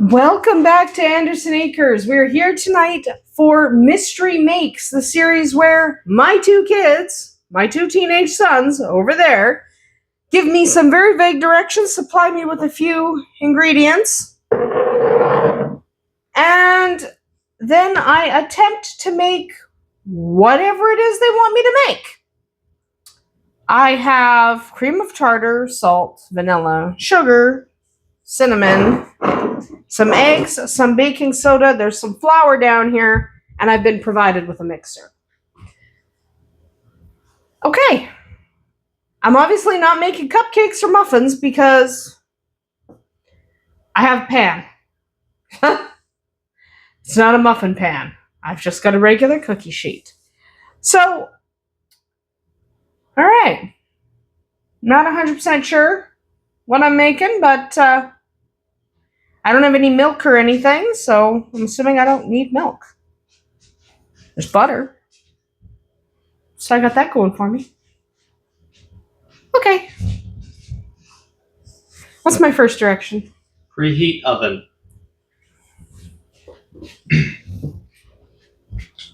Welcome back to Andersen Acres. We're here tonight for Mystery Makes, the series where my two kids, my two teenage sons over there, give me some very vague directions, supply me with a few ingredients, and then I attempt to make whatever it is they want me to make. I have cream of tartar, salt, vanilla, sugar, cinnamon, some eggs, some baking soda, there's some flour down here, and I've been provided with a mixer. Okay. I'm obviously not making cupcakes or muffins because I have a pan. It's not a muffin pan. I've just got a regular cookie sheet. So, alright. Not 100% sure what I'm making, but I don't have any milk or anything, so I'm assuming I don't need milk. There's butter. So I got that going for me. Okay. What's my first direction? Preheat oven.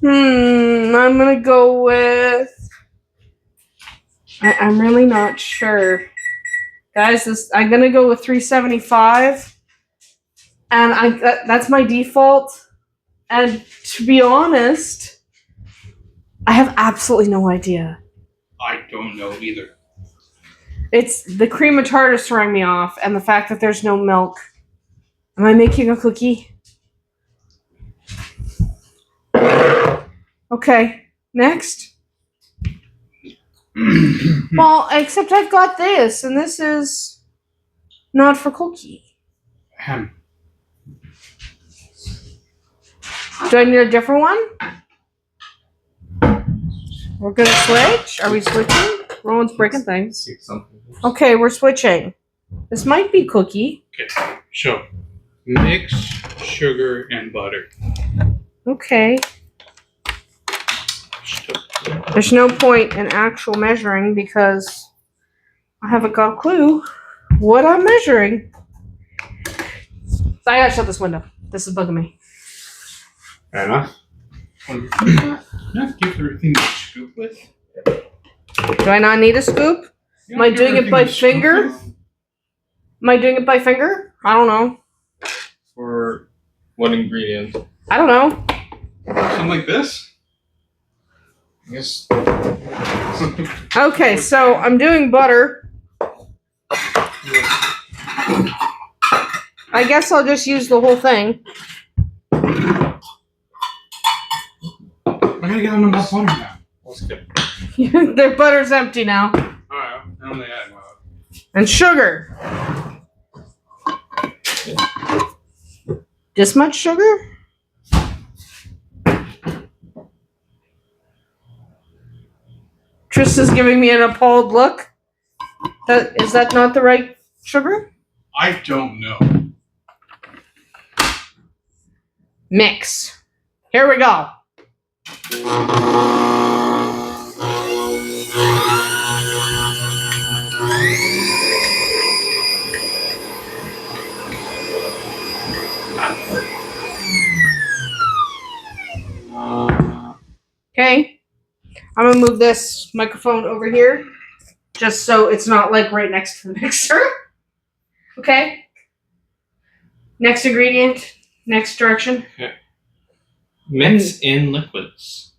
I'm gonna go with... I'm really not sure. Guys, I'm gonna go with 375. And that's my default. And to be honest, I have absolutely no idea. I don't know either. It's the cream of tartar throwing me off, and the fact that there's no milk. Am I making a cookie? Okay, next. Well, except I've got this, and this is not for cookie. Do I need a different one? We're gonna switch? Are we switching? Rowan's breaking things. Okay, we're switching. This might be cookie. Okay, so mix sugar and butter. Okay. There's no point in actual measuring because I haven't got a clue what I'm measuring. I gotta shut this window. This is bugging me. Fair enough. Not give everything a scoop with. Do I not need a scoop? Am I doing it by finger? Am I doing it by finger? I don't know. For what ingredient? I don't know. Something like this? Yes. Okay, so I'm doing butter. I guess I'll just use the whole thing. I gotta get on enough butter now. Let's get Their butter's empty now. Alright, I only add one. And sugar. This much sugar? Trista's giving me an appalled look. Is that not the right sugar? I don't know. Mix. Here we go. Okay. I'm gonna move this microphone over here just so it's not like right next to the mixer. Okay. Next ingredient. Next direction. mix in liquids.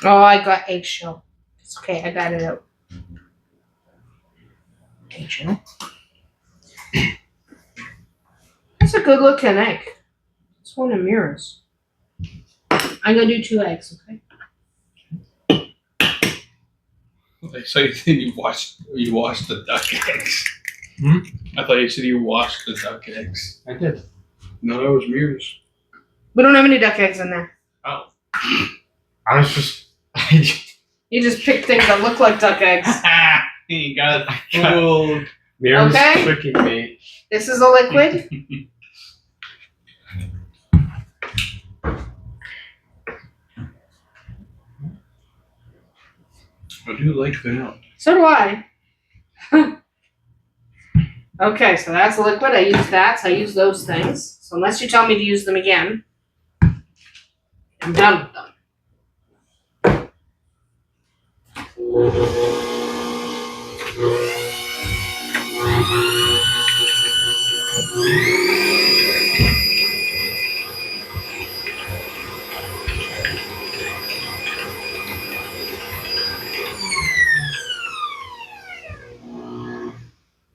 Oh, I got eggshell. It's okay, I got it out. Eggshell. That's a good looking egg. It's one of mirrors. I'm gonna do 2 eggs, okay? So you said you washed the duck eggs. I thought you said you washed the duck eggs. I did. No, that was mirrors. We don't have any duck eggs in there. Oh. I was just. You just pick things that look like duck eggs. You got fooled. Miriam's Okay. tricking me. This is a liquid. I do like vanilla. So do I. Okay, so that's liquid. I use that, so I use those things. So unless you tell me to use them again, I'm done with them.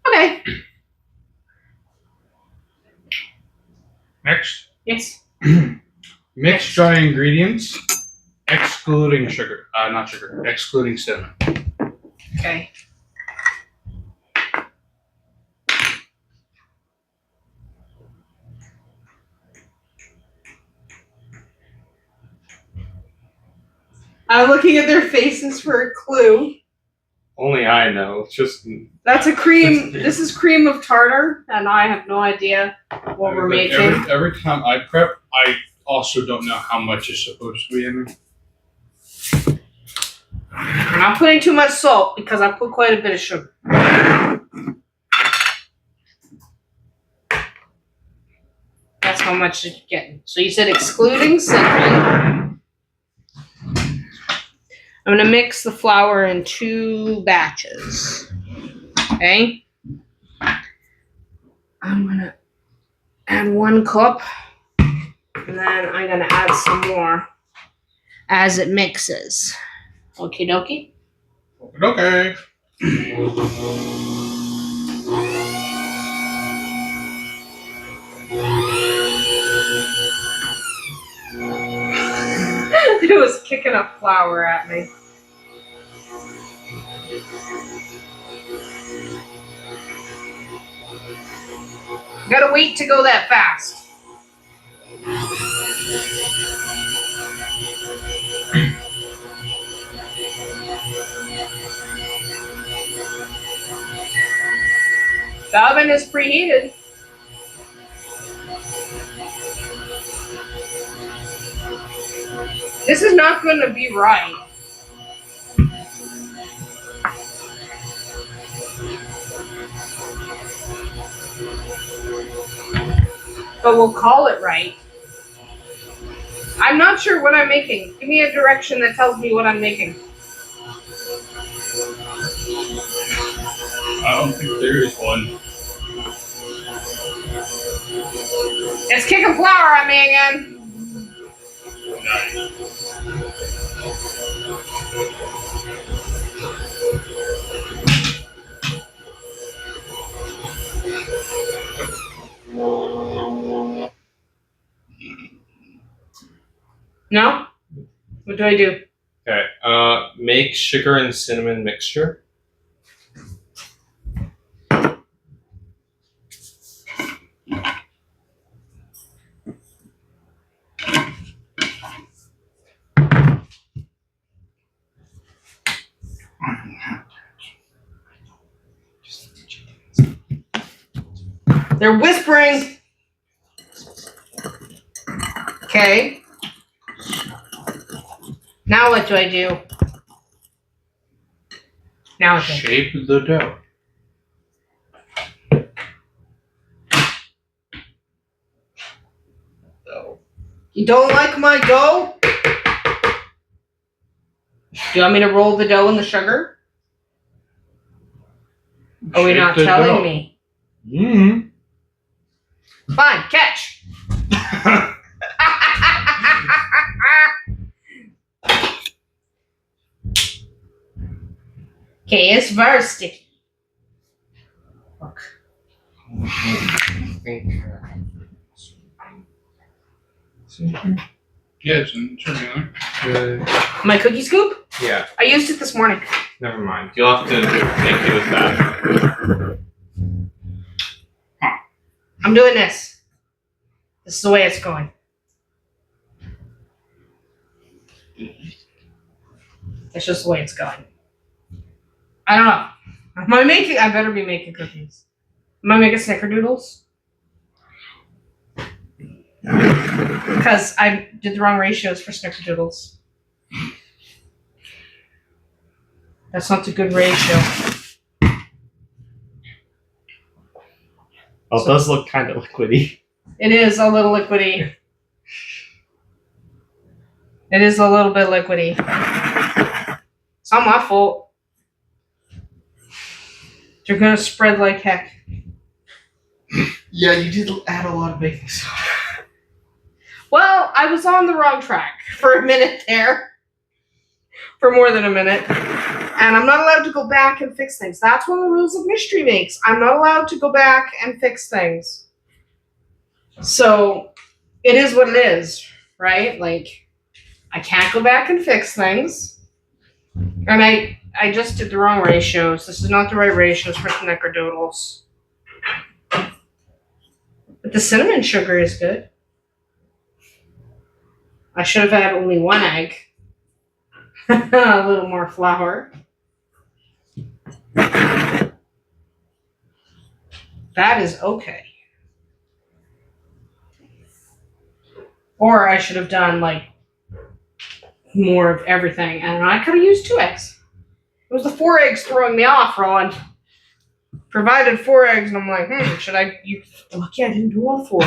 Okay. Next, Yes. mix dry ingredients, excluding sugar. Not sugar, excluding cinnamon. Okay. I'm looking at their faces for a clue. Only I know. It's just That's a cream. This is cream of tartar, and I have no idea what we're making. Every time I prep, I also don't know how much is supposed to be in there. I'm not putting too much salt because I put quite a bit of sugar. That's how much you're getting. So you said excluding cinnamon. I'm going to mix the flour in 2 batches. Okay? I'm going to add 1 cup. And then I'm going to add some more as it mixes. Okie dokie. Okay. It was kicking up flour at me. Gotta wait to go that fast. The oven is preheated. This is not going to be right. But we'll call it right. I'm not sure what I'm making. Give me a direction that tells me what I'm making. I don't think there is one. It's kicking flour at me again. No? What do I do? okay. Make sugar and cinnamon mixture. They're whispering. Okay. Now what do I do? Now what do I do? Shape the dough. You don't like my dough? Do you want me to roll the dough in the sugar? Are we Shape not the telling dough. me? Mm-hmm. Fine, catch. Okay, it's very sticky. Look. Yeah, it's in sugar. My cookie scoop? Yeah. I used it this morning. Never mind. You'll have to make it with that. I'm doing this. This is the way it's going. It's just the way it's going. I don't know. Am I making? I better be making cookies. Am I making Snickerdoodles? Because I did the wrong ratios for Snickerdoodles. That's not a good ratio. Well, it does look kind of liquidy. It is a little liquidy. It is a little bit liquidy. It's not my fault. They're gonna spread like heck. Yeah, you did add a lot of baking soda. Well, I was on the wrong track for a minute there. For more than a minute. And I'm not allowed to go back and fix things. That's one of the rules of Mystery Makes. I'm not allowed to go back and fix things. So, it is what it is, right? Like, I can't go back and fix things. And I just did the wrong ratios. This is not the right ratios for Snickerdoodles. But the cinnamon sugar is good. I should have had only one egg. A little more flour. That is okay. Or I should have done like more of everything, and I could have used 2 eggs. It was the 4 eggs throwing me off, Ron. Provided 4 eggs, and I'm like, should I? You lucky I didn't do all 4.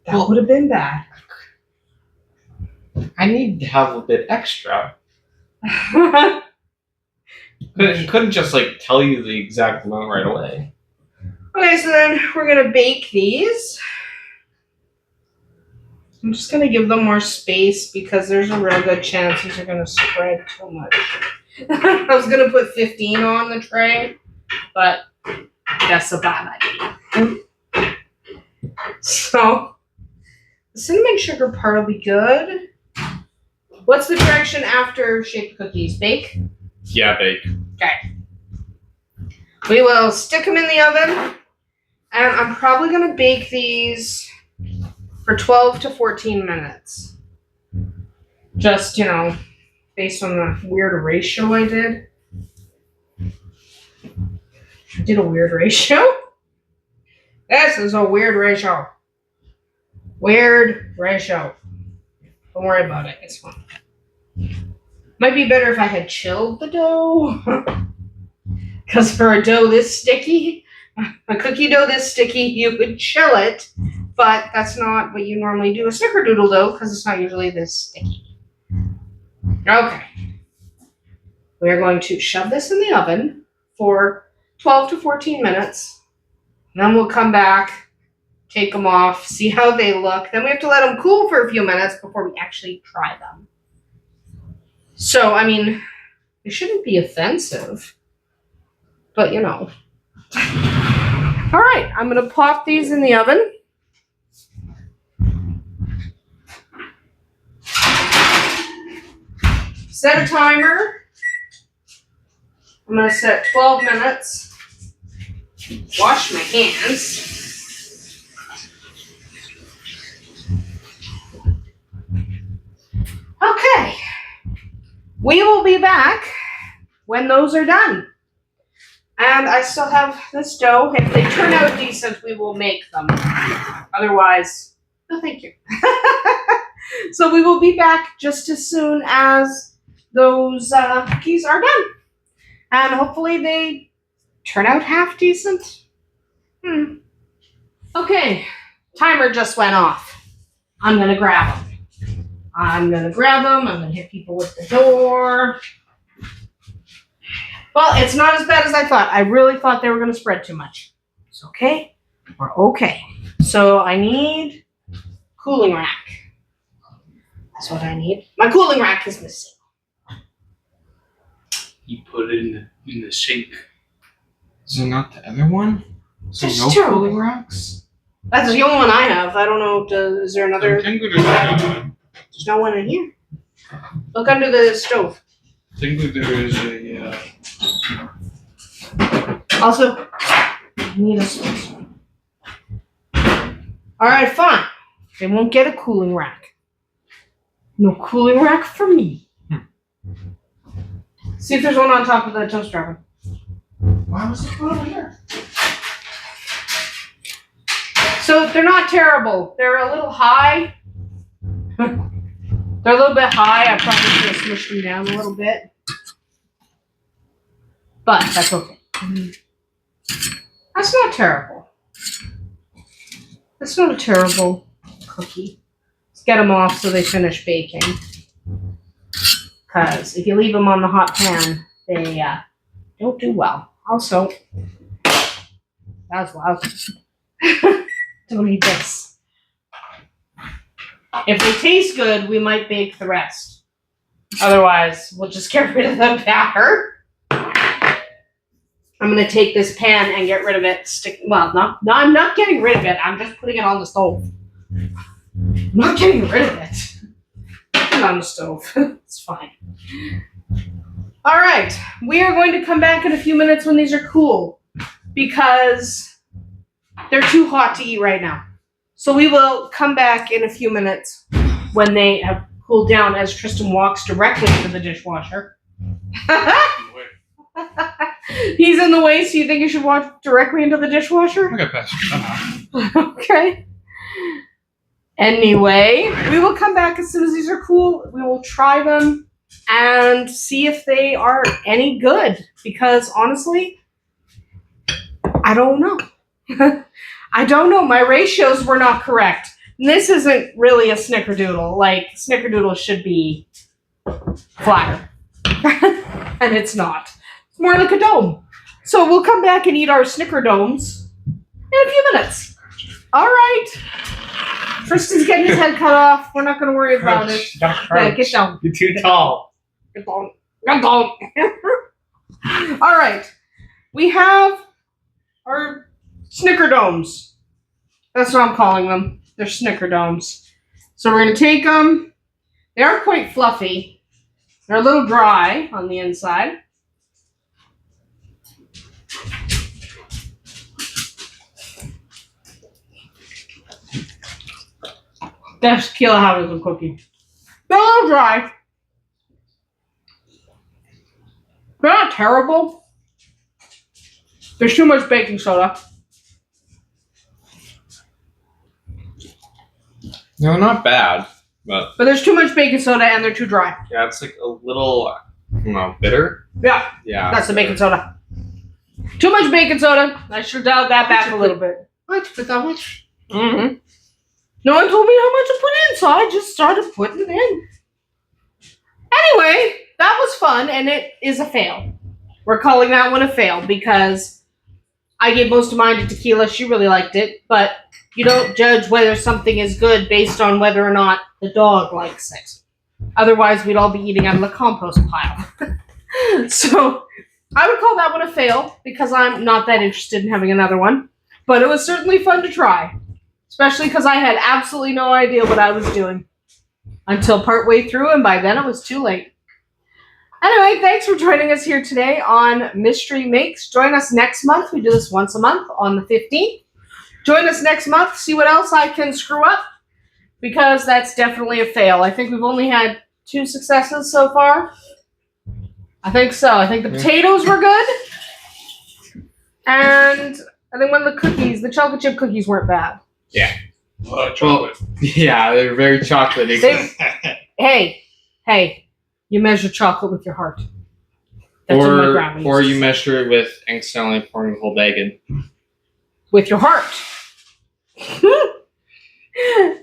That would have been bad. I need to have a bit extra. Couldn't just like tell you the exact amount right away. Okay, so then we're gonna bake these. I'm just gonna give them more space because there's a real good chance these are gonna spread too much. I was gonna put 15 on the tray, but that's a bad idea. So the cinnamon sugar part will be good. What's the direction after shape cookies? Bake? Yeah, bake. Okay. We will stick them in the oven, and I'm probably going to bake these for 12 to 14 minutes. Just, based on the weird ratio I did. I did a weird ratio? This is a weird ratio. Weird ratio. Don't worry about it. It's fine. Might be better if I had chilled the dough. Because for a dough this sticky, a cookie dough this sticky, you could chill it. But that's not what you normally do a Snickerdoodle dough because it's not usually this sticky. Okay. We're going to shove this in the oven for 12 to 14 minutes. And then we'll come back, take them off, see how they look. Then we have to let them cool for a few minutes before we actually try them. So, they shouldn't be offensive. But, All right, I'm going to pop these in the oven. Set a timer. I'm going to set 12 minutes. Wash my hands. Okay. We will be back when those are done. And I still have this dough. If they turn out decent, we will make them. Otherwise, no thank you. So we will be back just as soon as those cookies are done. And hopefully they turn out half decent. Okay, timer just went off. I'm going to grab them. I'm going to hit people with the door. Well, it's not as bad as I thought. I really thought they were going to spread too much. It's okay. We're okay. So I need cooling rack. That's what I need. My cooling rack is missing. You put it in the sink. Is there not the other one? So no cooling racks? That's the only one I have. I don't know. Is there another? I think There's no one in here. Look under the stove. there is a. Also, I need a space. Alright, fine. They won't get a cooling rack. No cooling rack for me. See if there's one on top of the toaster oven. Why was it put over here? So they're not terrible. They're a little high. They're a little bit high. I probably should have smushed them down a little bit. But that's okay. That's not terrible. That's not a terrible cookie. Let's get them off so they finish baking. Because if you leave them on the hot pan, they don't do well. Also, that was loud. Don't eat this. If they taste good, we might bake the rest. Otherwise, we'll just get rid of the batter. I'm going to take this pan and get rid of it. No, I'm not getting rid of it. I'm just putting it on the stove. I'm not getting rid of it. Put it on the stove. It's fine. All right. We are going to come back in a few minutes when these are cool because they're too hot to eat right now. So we will come back in a few minutes when they have cooled down as Tristan walks directly into the dishwasher. He's in the way, so you think you should walk directly into the dishwasher? I got past Okay. Anyway, we will come back as soon as these are cool. We will try them and see if they are any good. Because honestly, I don't know. I don't know. My ratios were not correct. This isn't really a snickerdoodle. Like, snickerdoodle should be flatter. And it's not. It's more like a dome. So we'll come back and eat our snickerdomes in a few minutes. All right. Tristan's getting his head cut off. We're not going to worry about it. Yeah, get down. You're too tall. Get down. Get down. All right. We have our snickerdomes. That's what I'm calling them. They're snickerdomes. So we're going to take them. They are quite fluffy. They're a little dry on the inside. That's Keela Howard's cookie. They're a little dry. They're not terrible. There's too much baking soda. No, not bad, but But there's too much baking soda and they're too dry. yeah, it's like a little, bitter. Yeah, Yeah, that's the baking soda. Too much baking soda. I should dial that back a little bit. What? Put that much? Mm-hmm. No one told me how much to put in, so I just started putting it in. Anyway, that was fun, and it is a fail. We're calling that one a fail because I gave most of mine to Tequila. She really liked it, but you don't judge whether something is good based on whether or not the dog likes it. Otherwise, we'd all be eating out of the compost pile. So I would call that one a fail because I'm not that interested in having another one. But it was certainly fun to try. Especially because I had absolutely no idea what I was doing until partway through, and by then it was too late. Anyway, thanks for joining us here today on Mystery Makes. Join us next month. We do this once a month on the 15th. Join us next month. See what else I can screw up, because that's definitely a fail. I think we've only had 2 successes so far. I think so. I think the potatoes were good. And I think one of the cookies, the chocolate chip cookies, weren't bad. Yeah. chocolate. Yeah, they're very chocolatey. Hey, you measure chocolate with your heart. That's what my grandma or used you to say. measure it with accidentally pouring the whole bag in. With your heart.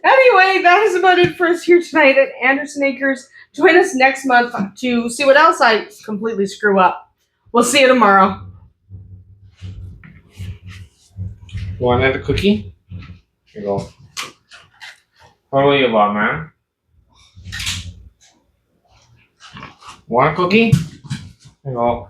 Anyway, that is about it for us here tonight at Andersen Acres. Join us next month to see what else I completely screw up. We'll see you tomorrow. You want another cookie? Here you go. What do you want, man? Want a cookie? Here you go.